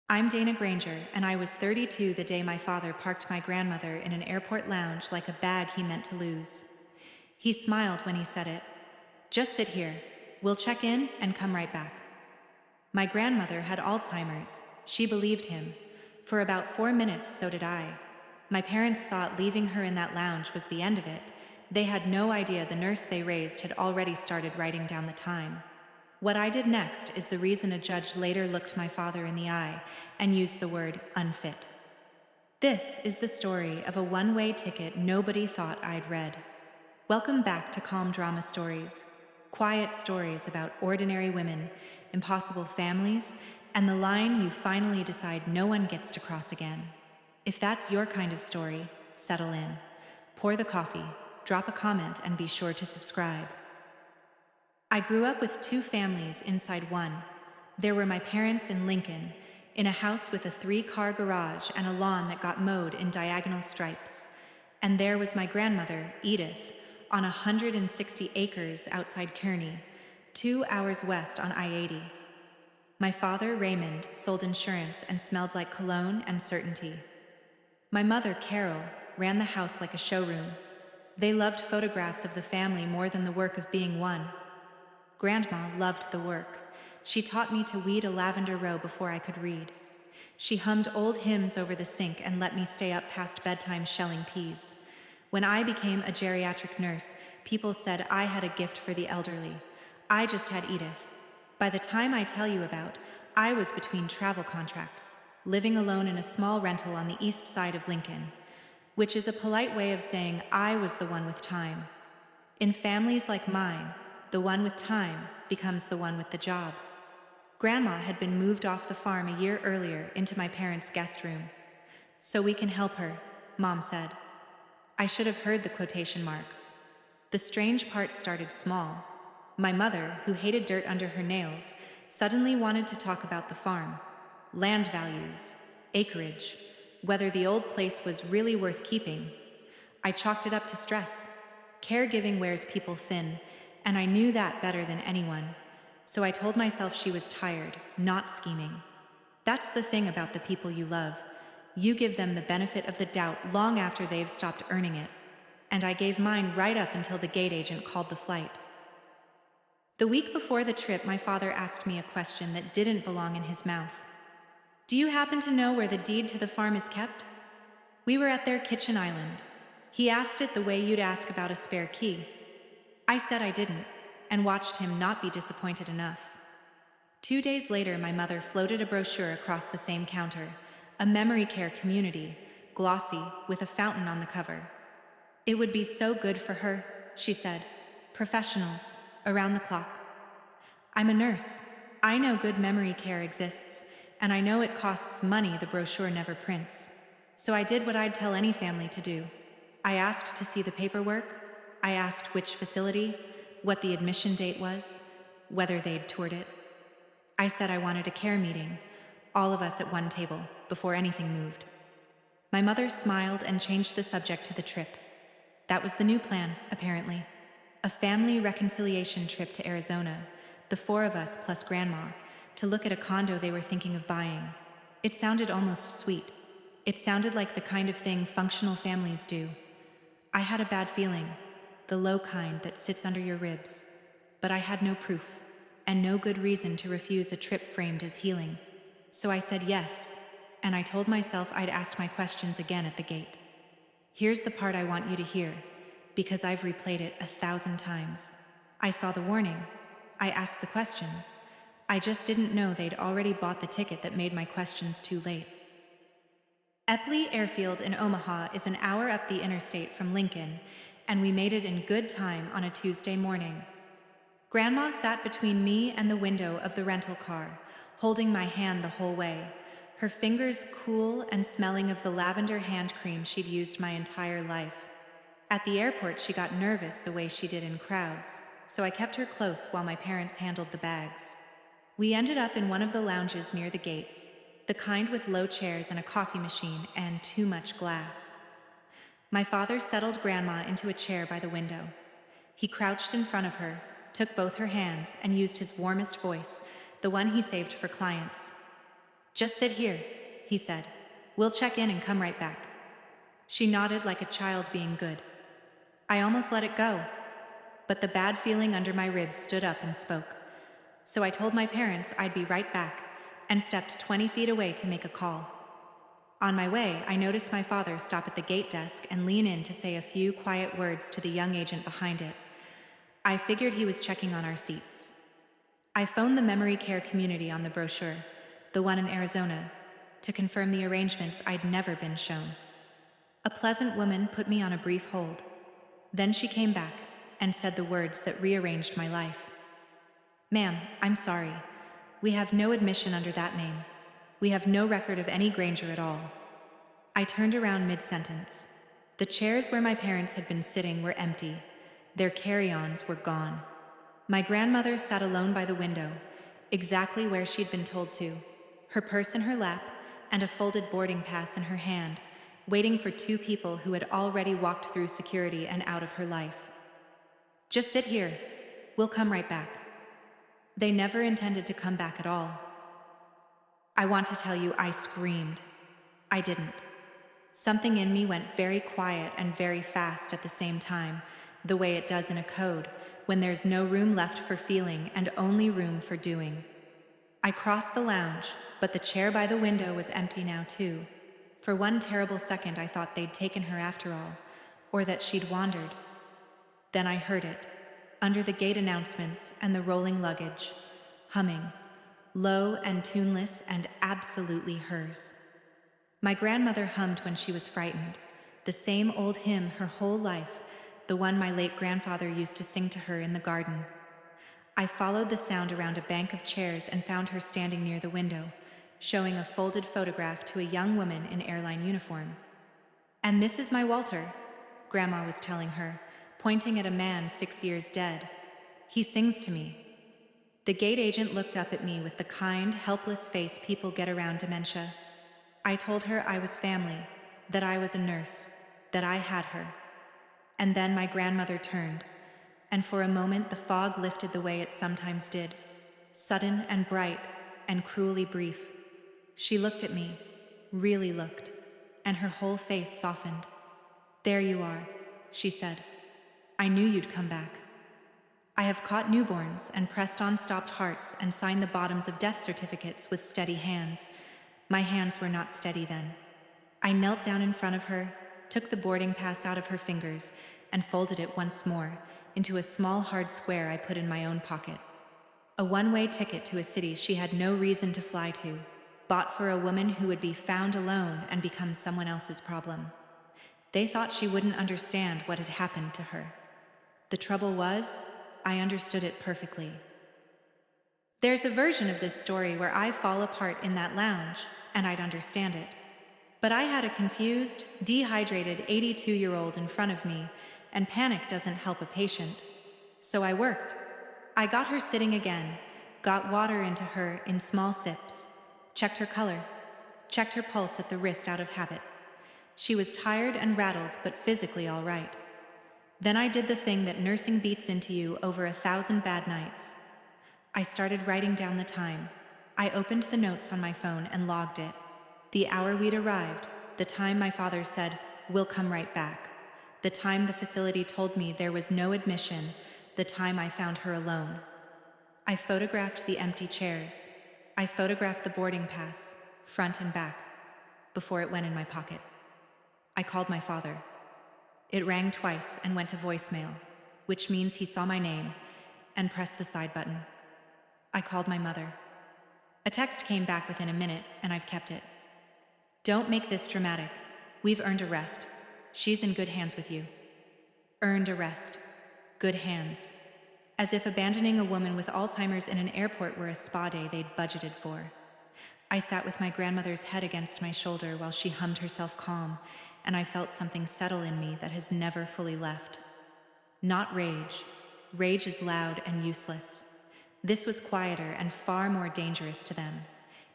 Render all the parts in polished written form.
I'm Dana Granger, and I was 32 the day my father parked my grandmother in an airport lounge like a bag he meant to lose. He smiled when he said it. Just sit here. We'll check in and come right back. My grandmother had Alzheimer's. She believed him. For about 4 minutes, so did I. My parents thought leaving her in that lounge was the end of it. They had no idea the nurse they raised had already started writing down the time. What I did next is the reason a judge later looked my father in the eye and used the word unfit. This is the story of a one-way ticket nobody thought I'd read. Welcome back to Calm Drama Stories. Quiet stories about ordinary women, impossible families, and the line you finally decide no one gets to cross again. If that's your kind of story, settle in. Pour the coffee, drop a comment, and be sure to subscribe. I grew up with two families inside one. There were my parents in Lincoln, in a house with a 3-car garage and a lawn that got mowed in diagonal stripes. And there was my grandmother, Edith, on 160 acres outside Kearney, 2 hours west on I-80. My father, Raymond, sold insurance and smelled like cologne and certainty. My mother, Carol, ran the house like a showroom. They loved photographs of the family more than the work of being one. Grandma loved the work. She taught me to weed a lavender row before I could read. She hummed old hymns over the sink and let me stay up past bedtime shelling peas. When I became a geriatric nurse, people said I had a gift for the elderly. I just had Edith. By the time I tell you about, I was between travel contracts, living alone in a small rental on the east side of Lincoln, which is a polite way of saying I was the one with time. In families like mine, the one with time becomes the one with the job. Grandma had been moved off the farm a year earlier into my parents' guest room. So we can help her, Mom said. I should have heard the quotation marks. The strange part started small. My mother, who hated dirt under her nails, suddenly wanted to talk about the farm. Land values, acreage, whether the old place was really worth keeping. I chalked it up to stress. Caregiving wears people thin, and I knew that better than anyone. So I told myself she was tired, not scheming. That's the thing about the people you love. You give them the benefit of the doubt long after they've stopped earning it. And I gave mine right up until the gate agent called the flight. The week before the trip, my father asked me a question that didn't belong in his mouth. Do you happen to know where the deed to the farm is kept? We were at their kitchen island. He asked it the way you'd ask about a spare key. I said I didn't, and watched him not be disappointed enough. 2 days later, my mother floated a brochure across the same counter, a memory care community, glossy, with a fountain on the cover. It would be so good for her, she said. Professionals, around the clock. I'm a nurse. I know good memory care exists, and I know it costs money the brochure never prints. So I did what I'd tell any family to do. I asked to see the paperwork. I asked which facility, what the admission date was, whether they'd toured it. I said I wanted a care meeting, all of us at one table, before anything moved. My mother smiled and changed the subject to the trip. That was the new plan, apparently. A family reconciliation trip to Arizona, the 4 of us plus Grandma, to look at a condo they were thinking of buying. It sounded almost sweet. It sounded like the kind of thing functional families do. I had a bad feeling. The low kind that sits under your ribs. But I had no proof, and no good reason to refuse a trip framed as healing. So I said yes, and I told myself I'd ask my questions again at the gate. Here's the part I want you to hear, because I've replayed it 1,000 times. I saw the warning. I asked the questions. I just didn't know they'd already bought the ticket that made my questions too late. Eppley Airfield in Omaha is an hour up the interstate from Lincoln, and we made it in good time on a Tuesday morning. Grandma sat between me and the window of the rental car, holding my hand the whole way, her fingers cool and smelling of the lavender hand cream she'd used my entire life. At the airport, she got nervous the way she did in crowds, so I kept her close while my parents handled the bags. We ended up in one of the lounges near the gates, the kind with low chairs and a coffee machine and too much glass. My father settled Grandma into a chair by the window. He crouched in front of her, took both her hands, and used his warmest voice, the one he saved for clients. Just sit here, he said. We'll check in and come right back. She nodded like a child being good. I almost let it go, but the bad feeling under my ribs stood up and spoke. So I told my parents I'd be right back and stepped 20 feet away to make a call. On my way, I noticed my father stop at the gate desk and lean in to say a few quiet words to the young agent behind it. I figured he was checking on our seats. I phoned the memory care community on the brochure, the one in Arizona, to confirm the arrangements I'd never been shown. A pleasant woman put me on a brief hold. Then she came back and said the words that rearranged my life. Ma'am, I'm sorry. We have no admission under that name. We have no record of any Granger at all. I turned around mid-sentence. The chairs where my parents had been sitting were empty. Their carry-ons were gone. My grandmother sat alone by the window, exactly where she'd been told to, her purse in her lap and a folded boarding pass in her hand, waiting for two people who had already walked through security and out of her life. Just sit here. We'll come right back. They never intended to come back at all. I want to tell you, I screamed. I didn't. Something in me went very quiet and very fast at the same time, the way it does in a code, when there's no room left for feeling and only room for doing. I crossed the lounge, but the chair by the window was empty now too. For one terrible second I thought they'd taken her after all, or that she'd wandered. Then I heard it, under the gate announcements and the rolling luggage, humming, low and tuneless and absolutely hers. My grandmother hummed when she was frightened, the same old hymn her whole life, the one my late grandfather used to sing to her in the garden. I followed the sound around a bank of chairs and found her standing near the window, showing a folded photograph to a young woman in airline uniform. And this is my Walter, Grandma was telling her, pointing at a man 6 years dead. He sings to me. The gate agent looked up at me with the kind, helpless face people get around dementia. I told her I was family, that I was a nurse, that I had her. And then my grandmother turned, and for a moment the fog lifted the way it sometimes did, sudden and bright and cruelly brief. She looked at me, really looked, and her whole face softened. There you are, she said. I knew you'd come back. I have caught newborns and pressed on stopped hearts and signed the bottoms of death certificates with steady hands. My hands were not steady then. I knelt down in front of her, took the boarding pass out of her fingers, and folded it once more into a small hard square I put in my own pocket. A one-way ticket to a city she had no reason to fly to, bought for a woman who would be found alone and become someone else's problem. They thought she wouldn't understand what had happened to her. The trouble was, I understood it perfectly. There's a version of this story where I fall apart in that lounge, and I'd understand it. But I had a confused, dehydrated 82-year-old in front of me, and panic doesn't help a patient. So I worked. I got her sitting again, got water into her in small sips, checked her color, checked her pulse at the wrist out of habit. She was tired and rattled, but physically all right. Then I did the thing that nursing beats into you over 1,000 bad nights. I started writing down the time. I opened the notes on my phone and logged it. The hour we'd arrived, the time my father said, "We'll come right back," the time the facility told me there was no admission, the time I found her alone. I photographed the empty chairs. I photographed the boarding pass, front and back, before it went in my pocket. I called my father. It rang twice and went to voicemail, which means he saw my name and pressed the side button. I called my mother. A text came back within a minute, and I've kept it. Don't make this dramatic. We've earned a rest. She's in good hands with you. Earned a rest. Good hands. As if abandoning a woman with Alzheimer's in an airport were a spa day they'd budgeted for. I sat with my grandmother's head against my shoulder while she hummed herself calm, and I felt something settle in me that has never fully left. Not rage. Rage is loud and useless. This was quieter and far more dangerous to them.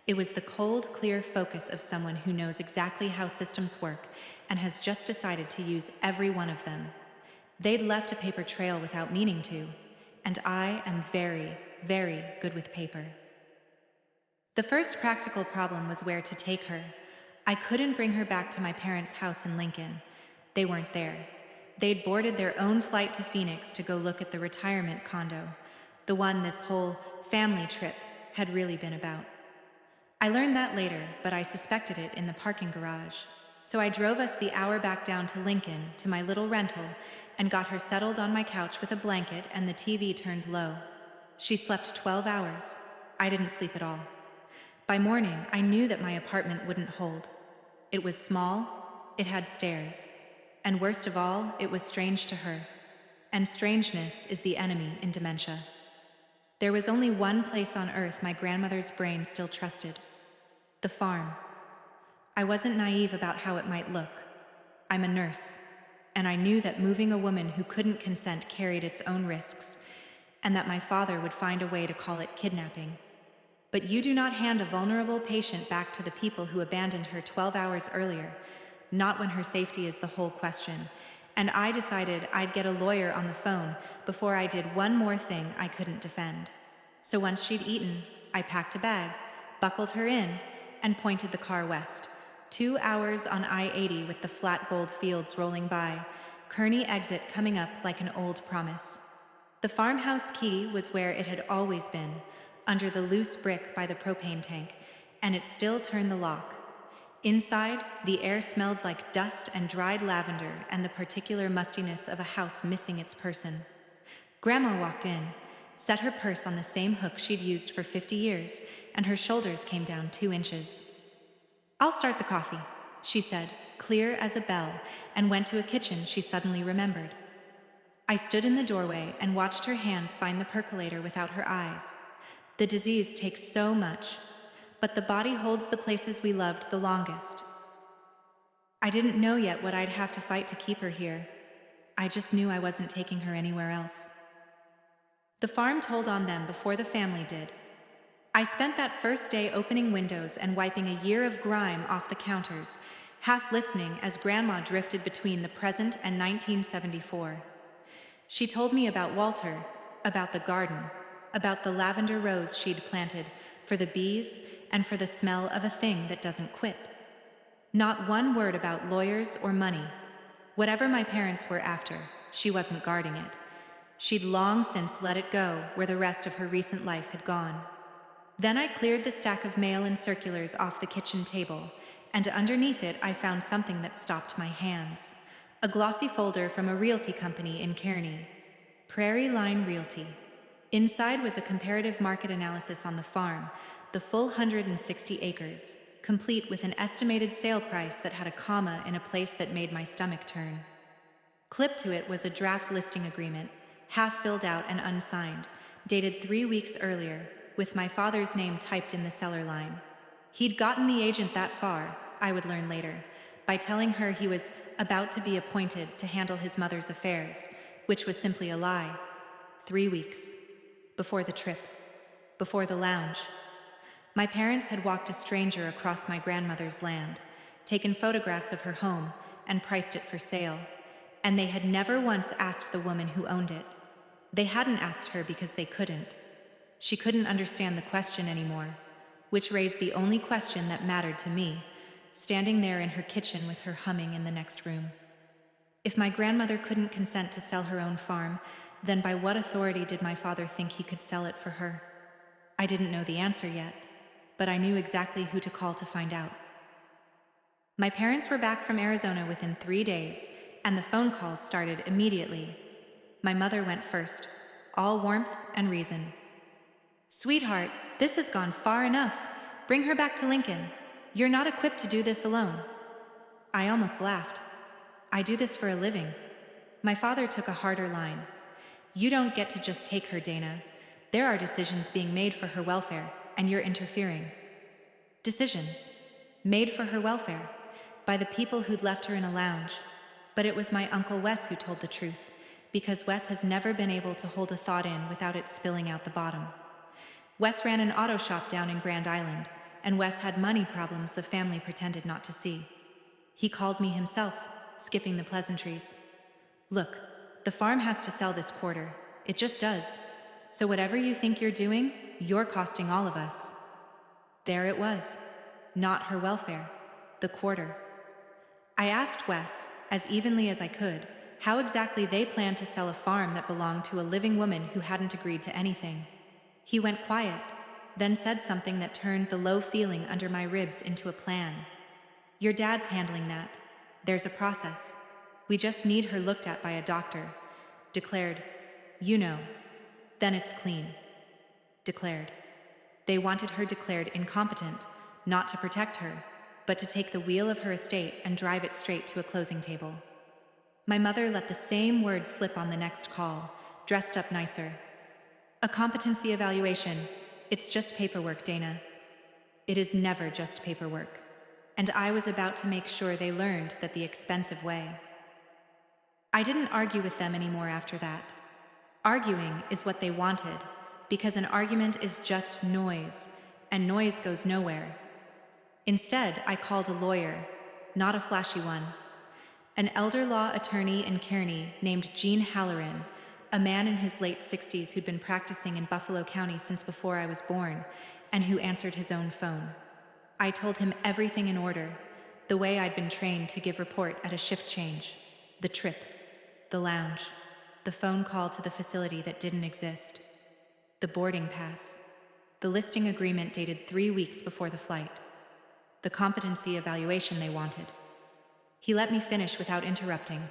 It was the cold, clear focus of someone who knows exactly how systems work and has just decided to use every one of them. They'd left a paper trail without meaning to, and I am very, very good with paper. The first practical problem was where to take her. I couldn't bring her back to my parents' house in Lincoln. They weren't there. They'd boarded their own flight to Phoenix to go look at the retirement condo, the one this whole family trip had really been about. I learned that later, but I suspected it in the parking garage. So I drove us the hour back down to Lincoln, to my little rental, and got her settled on my couch with a blanket and the TV turned low. She slept 12 hours. I didn't sleep at all. By morning, I knew that my apartment wouldn't hold. It was small, it had stairs, and worst of all, it was strange to her. And strangeness is the enemy in dementia. There was only one place on earth my grandmother's brain still trusted: the farm. I wasn't naive about how it might look. I'm a nurse, and I knew that moving a woman who couldn't consent carried its own risks, and that my father would find a way to call it kidnapping. But you do not hand a vulnerable patient back to the people who abandoned her 12 hours earlier, not when her safety is the whole question. And I decided I'd get a lawyer on the phone before I did one more thing I couldn't defend. So once she'd eaten, I packed a bag, buckled her in, and pointed the car west. 2 hours on I-80 with the flat gold fields rolling by, Kearney exit coming up like an old promise. The farmhouse key was where it had always been, under the loose brick by the propane tank, and it still turned the lock. Inside, the air smelled like dust and dried lavender and the particular mustiness of a house missing its person. Grandma walked in, set her purse on the same hook she'd used for 50 years, and her shoulders came down 2 inches. "I'll start the coffee," she said, clear as a bell, and went to a kitchen she suddenly remembered. I stood in the doorway and watched her hands find the percolator without her eyes. The disease takes so much, but the body holds the places we loved the longest. I didn't know yet what I'd have to fight to keep her here. I just knew I wasn't taking her anywhere else. The farm told on them before the family did. I spent that first day opening windows and wiping a year of grime off the counters, half listening as Grandma drifted between the present and 1974. She told me about Walter, about the garden, about the lavender rose she'd planted, for the bees and for the smell of a thing that doesn't quit. Not one word about lawyers or money. Whatever my parents were after, she wasn't guarding it. She'd long since let it go where the rest of her recent life had gone. Then I cleared the stack of mail and circulars off the kitchen table, and underneath it I found something that stopped my hands. A glossy folder from a realty company in Kearney. Prairie Line Realty. Inside was a comparative market analysis on the farm, the full 160 acres, complete with an estimated sale price that had a comma in a place that made my stomach turn. Clipped to it was a draft listing agreement, half filled out and unsigned, dated 3 weeks earlier, with my father's name typed in the seller line. He'd gotten the agent that far, I would learn later, by telling her he was about to be appointed to handle his mother's affairs, which was simply a lie. 3 weeks. Before the trip. Before the lounge. My parents had walked a stranger across my grandmother's land, taken photographs of her home, and priced it for sale, and they had never once asked the woman who owned it. They hadn't asked her because they couldn't. She couldn't understand the question anymore, which raised the only question that mattered to me, standing there in her kitchen with her humming in the next room. If my grandmother couldn't consent to sell her own farm, then by what authority did my father think he could sell it for her? I didn't know the answer yet, but I knew exactly who to call to find out. My parents were back from Arizona within 3 days, and the phone calls started immediately. My mother went first, all warmth and reason. "Sweetheart, this has gone far enough. Bring her back to Lincoln. You're not equipped to do this alone." I almost laughed. I do this for a living. My father took a harder line. "You don't get to just take her, Dana. There are decisions being made for her welfare, and you're interfering." Decisions. Made for her welfare. By the people who'd left her in a lounge. But it was my Uncle Wes who told the truth, because Wes has never been able to hold a thought in without it spilling out the bottom. Wes ran an auto shop down in Grand Island, and Wes had money problems the family pretended not to see. He called me himself, skipping the pleasantries. "Look, the farm has to sell this quarter. It just does. So whatever you think you're doing, you're costing all of us." There it was. Not her welfare. The quarter. I asked Wes, as evenly as I could, how exactly they planned to sell a farm that belonged to a living woman who hadn't agreed to anything. He went quiet, then said something that turned the low feeling under my ribs into a plan. Your dad's handling that. There's a process. We just need her looked at by a doctor. Declared. You know. Then it's clean. Declared. They wanted her declared incompetent, not to protect her, but to take the wheel of her estate and drive it straight to a closing table. My mother let the same word slip on the next call, dressed up nicer. A competency evaluation. It's just paperwork, Dana. It is never just paperwork. And I was about to make sure they learned that the expensive way. I didn't argue with them anymore after that. Arguing is what they wanted, because an argument is just noise, and noise goes nowhere. Instead, I called a lawyer, not a flashy one. An elder law attorney in Kearney named Gene Halloran, a man in his late 60s who'd been practicing in Buffalo County since before I was born, and who answered his own phone. I told him everything in order, the way I'd been trained to give report at a shift change, the trip, the lounge, the phone call to the facility that didn't exist, the boarding pass, the listing agreement dated 3 weeks before the flight, the competency evaluation they wanted. He let me finish without interrupting,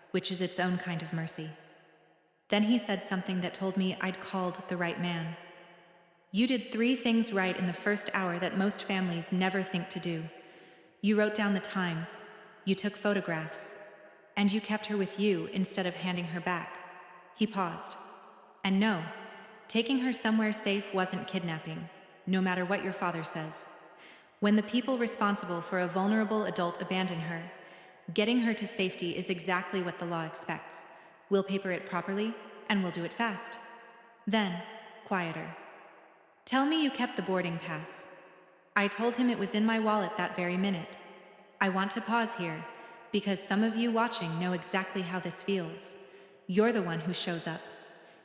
which is its own kind of mercy. Then he said something that told me I'd called the right man. You did 3 things right in the first hour that most families never think to do. You wrote down the times, you took photographs, and you kept her with you instead of handing her back. He paused. And no, taking her somewhere safe wasn't kidnapping, no matter what your father says. When the people responsible for a vulnerable adult abandon her, getting her to safety is exactly what the law expects. We'll paper it properly, and we'll do it fast. Then, quieter. Tell me you kept the boarding pass. I told him it was in my wallet that very minute. I want to pause here, because some of you watching know exactly how this feels. You're the one who shows up.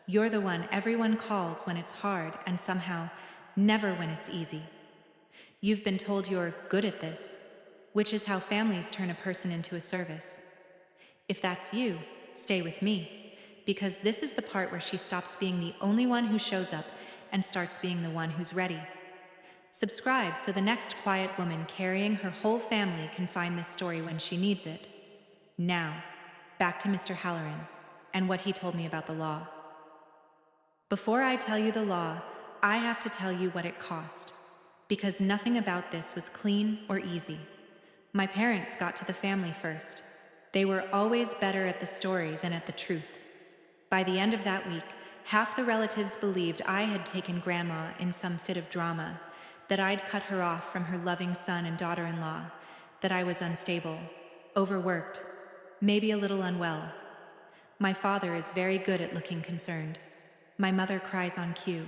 You're the one everyone calls when it's hard and somehow never when it's easy. You've been told you're good at this, which is how families turn a person into a service. If that's you, stay with me, because this is the part where she stops being the only one who shows up and starts being the one who's ready. Subscribe so the next quiet woman carrying her whole family can find this story when she needs it. Now, back to Mr. Halloran and what he told me about the law. Before I tell you the law, I have to tell you what it cost, because nothing about this was clean or easy. My parents got to the family first. They were always better at the story than at the truth. By the end of that week, half the relatives believed I had taken Grandma in some fit of drama, that I'd cut her off from her loving son and daughter-in-law, that I was unstable, overworked, maybe a little unwell. My father is very good at looking concerned. My mother cries on cue.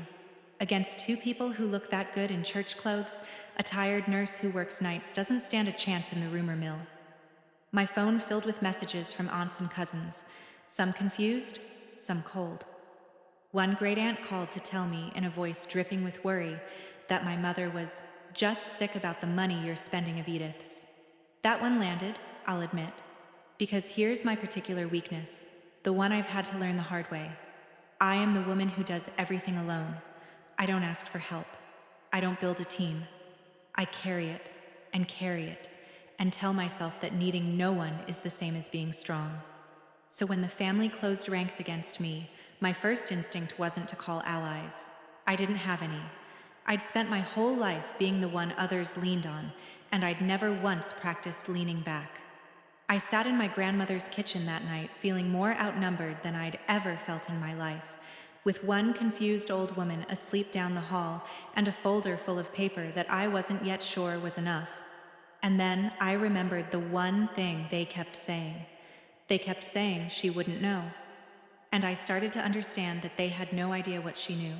Against 2 people who look that good in church clothes, a tired nurse who works nights doesn't stand a chance in the rumor mill. My phone filled with messages from aunts and cousins, some confused, some cold. One great-aunt called to tell me in a voice dripping with worry that my mother was just sick about the money you're spending of Edith's. That one landed, I'll admit, because here's my particular weakness, the one I've had to learn the hard way. I am the woman who does everything alone. I don't ask for help. I don't build a team. I carry it, and tell myself that needing no one is the same as being strong. So when the family closed ranks against me, my first instinct wasn't to call allies. I didn't have any. I'd spent my whole life being the one others leaned on, and I'd never once practiced leaning back. I sat in my grandmother's kitchen that night feeling more outnumbered than I'd ever felt in my life, with one confused old woman asleep down the hall and a folder full of paper that I wasn't yet sure was enough. And then I remembered the one thing they kept saying. They kept saying she wouldn't know. And I started to understand that they had no idea what she knew.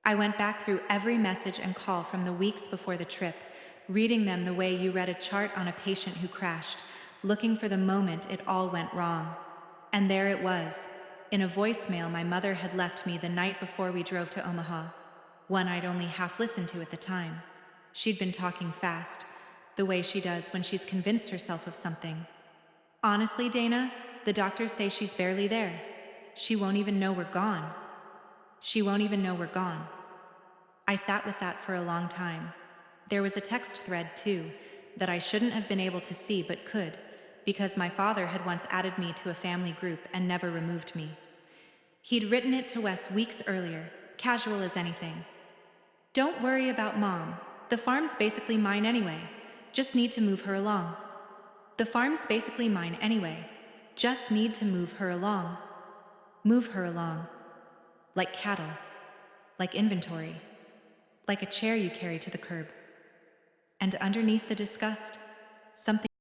I went back through every message and call from the weeks before the trip, reading them the way you read a chart on a patient who crashed, looking for the moment it all went wrong. And there it was, in a voicemail my mother had left me the night before we drove to Omaha. one I'd only half listened to at the time. She'd been talking fast, the way she does when she's convinced herself of something. Honestly, Dana, the doctors say she's barely there. She won't even know we're gone. She won't even know we're gone. I sat with that for a long time. There was a text thread, too, that I shouldn't have been able to see but could, because my father had once added me to a family group and never removed me. He'd written it to Wes weeks earlier, casual as anything. Don't worry about Mom. The farm's basically mine anyway. Just need to move her along. The farm's basically mine anyway. Just need to move her along. Move her along. Like cattle. Like inventory. Like a chair you carry to the curb. And underneath the disgust, something